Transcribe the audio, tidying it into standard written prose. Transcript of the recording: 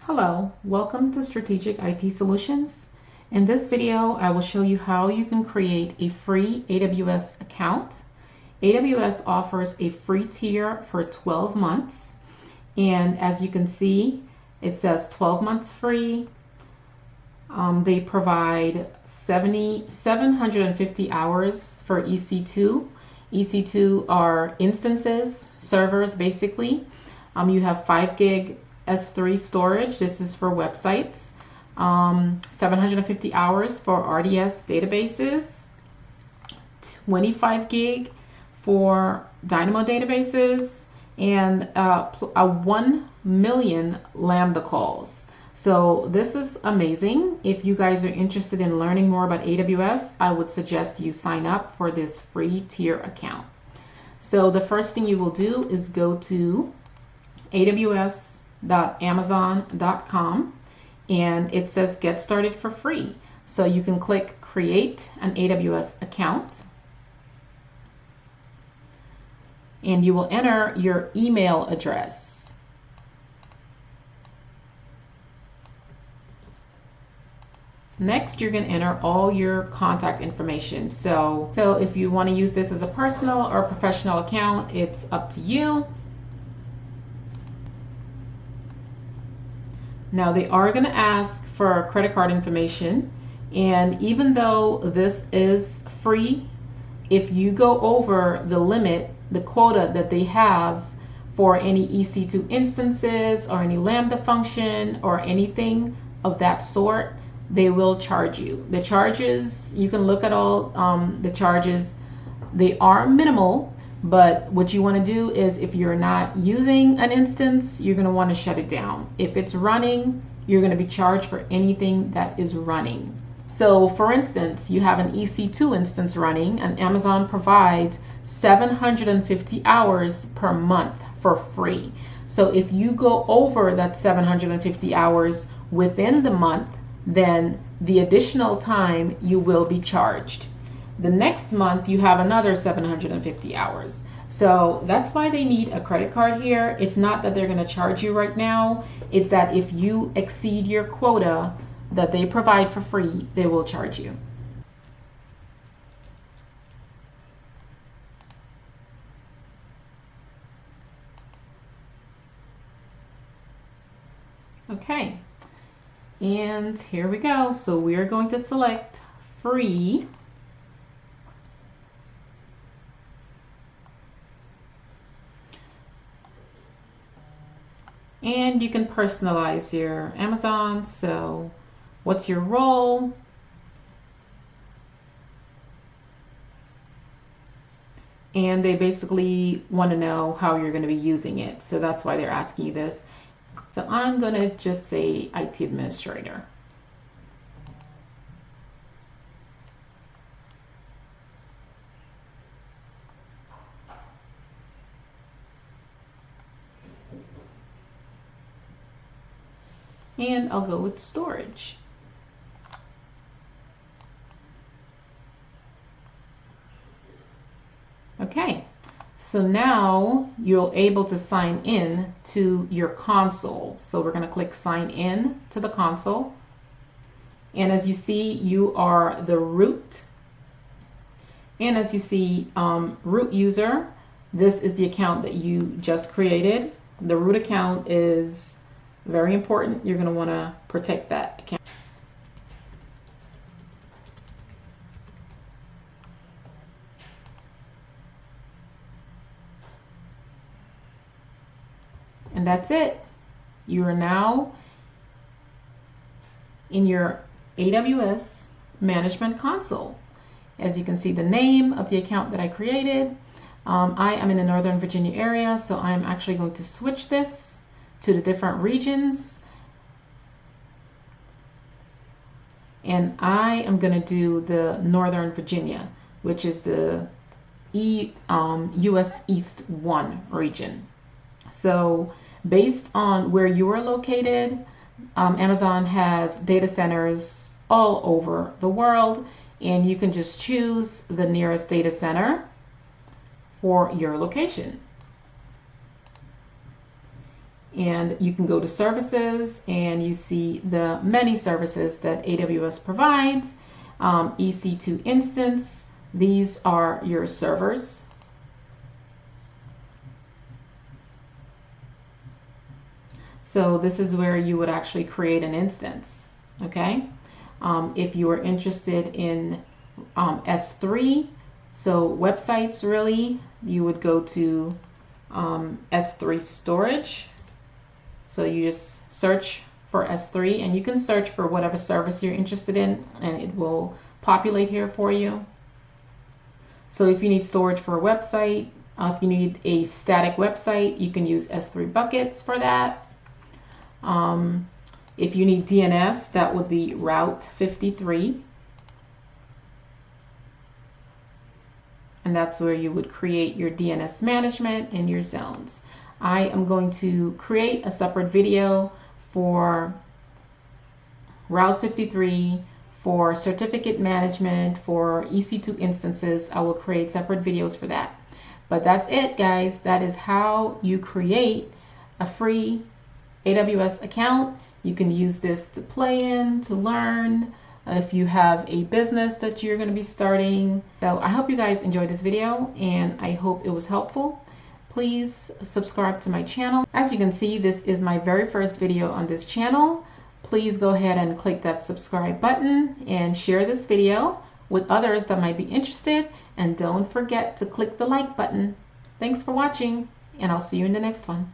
Hello, welcome to Strategic IT Solutions. In this video, I will show you how you can create a free AWS account. AWS offers a free tier for 12 months. And as you can see, it says 12 months free. They provide 750 hours for EC2. EC2 are instances, servers basically. You have 5 gig S3 storage. This is for websites. 750 hours for RDS databases. 25 gig for Dynamo databases, and a 1 million Lambda calls. So this is amazing. If you guys are interested in learning more about AWS, I would suggest you sign up for this free tier account. So the first thing you will do is go to aws.amazon.com, and it says get started for free. So you can click create an AWS account, and you will enter your email address. Next, you're going to enter all your contact information. So if you want to use this as a personal or professional account, it's up to you. Now they are going to ask for credit card information, and even though this is free, if you go over the limit, the quota that they have for any EC2 instances or any Lambda function or anything of that sort, they will charge you. The charges, you can look at all the charges. They are minimal, but what you want to do is, if you're not using an instance, you're going to want to shut it down. If it's running, you're going to be charged for anything that is running. So for instance, you have an EC2 instance running, and Amazon provides 750 hours per month for free. So if you go over that 750 hours within the month, then the additional time you will be charged. The next month you have another 750 hours. So that's why they need a credit card here. It's not that they're going to charge you right now. It's that if you exceed your quota that they provide for free, they will charge you. Okay, and here we go. So we are going to select free. And you can personalize your Amazon. So what's your role? And they basically want to know how you're going to be using it. So that's why they're asking you this. So I'm going to just say IT administrator. And I'll go with storage. Okay, so now you're able to sign in to your console. So we're going to click sign in to the console. And as you see, you are the root. And as you see, root user, this is the account that you just created. The root account is very important. You're going to want to protect that account. And that's it. You are now in your AWS management console. As you can see, the name of the account that I created. I am in the Northern Virginia area, so I'm actually going to switch this to the different regions, and I am going to do the Northern Virginia, which is the US East 1 region. So based on where you are located, Amazon has data centers all over the world, and you can just choose the nearest data center for your location. And you can go to services and you see the many services that AWS provides. EC2 instance, these are your servers. So this is where you would actually create an instance, okay? If you are interested in S3, so websites really, you would go to S3 storage. So you just search for S3 and you can search for whatever service you're interested in and it will populate here for you. So if you need storage for a website, if you need a static website, you can use S3 buckets for that. If you need DNS, that would be Route 53. And that's where you would create your DNS management and your zones. I am going to create a separate video for Route 53, for certificate management, for EC2 instances. I will create separate videos for that. But that's it, guys. That is how you create a free AWS account. You can use this to play in, to learn, if you have a business that you're going to be starting. So I hope you guys enjoyed this video and I hope it was helpful. Please subscribe to my channel. As you can see, this is my very first video on this channel. Please go ahead and click that subscribe button and share this video with others that might be interested. And don't forget to click the like button. Thanks for watching and I'll see you in the next one.